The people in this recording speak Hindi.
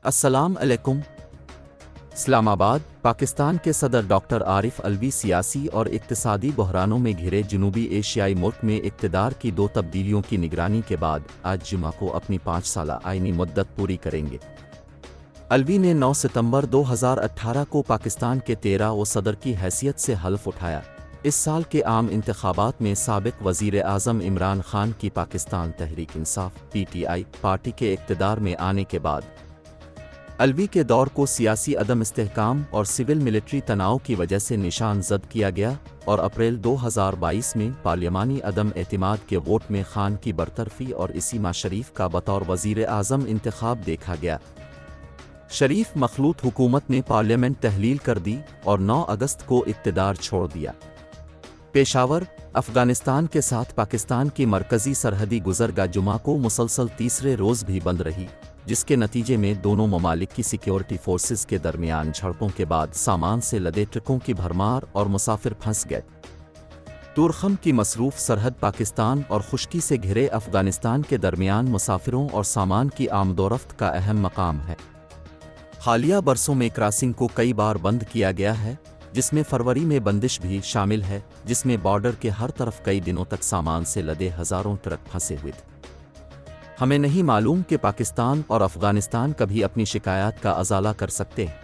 अस्सलाम अलैकुम। इस्लामाबाद, पाकिस्तान के सदर डॉक्टर आरिफ अलवी सियासी और इक्तिसादी बहरानों में घिरे जनूबी एशियाई मुल्क में इक़्तिदार की 2 तब्दीलियों की निगरानी के बाद आज जुमा को अपनी 5 साला आईनी मुद्दत पूरी करेंगे। अलवी ने 9 सितंबर 2018 को पाकिस्तान के 13वें सदर की हैसियत से हल्फ उठाया। इस साल के आम इंतखाबात में साबिक वज़ीर आज़म इमरान खान की पाकिस्तान तहरीक इंसाफ (PTI) पार्टी के इक़्तिदार में आने के बाद अलवी के दौर को सियासी अदम इस्तेहकाम और सिविल मिलिट्री तनाव की वजह से निशान जद किया गया और अप्रैल 2022 में पार्लियामानी अदम एतमाद के वोट में खान की बरतरफी और इसी माह शरीफ का बतौर वज़ीर आज़म इंतखाब देखा गया। शरीफ मखलूत हुकूमत ने पार्लियामेंट तहलील कर दी और 9 अगस्त को इक़्तिदार छोड़ दिया। पेशावर, अफ़गानिस्तान के साथ पाकिस्तान की मरकज़ी सरहदी गुज़रगाह जुमा को मुसलसल तीसरे रोज़ भी बंद रही, जिसके नतीजे में दोनों ममालिक की सिक्योरिटी फोर्सेस के दरमियान झड़पों के बाद सामान से लदे ट्रकों की भरमार और मुसाफिर फंस गए। तुरखम की मसरूफ़ सरहद पाकिस्तान और खुश्की से घिरे अफ़गानिस्तान के दरमियान मुसाफिरों और सामान की आमदोरफ्त का अहम मकाम है। हालिया बरसों में क्रॉसिंग को कई बार बंद किया गया है, जिसमें फरवरी में बंदिश भी शामिल है, जिसमें बॉर्डर के हर तरफ कई दिनों तक सामान से लदे हज़ारों ट्रक फंसे हुए थे। हमें नहीं मालूम कि पाकिस्तान और अफ़गानिस्तान कभी अपनी शिकायत का अज़ाला कर सकते हैं।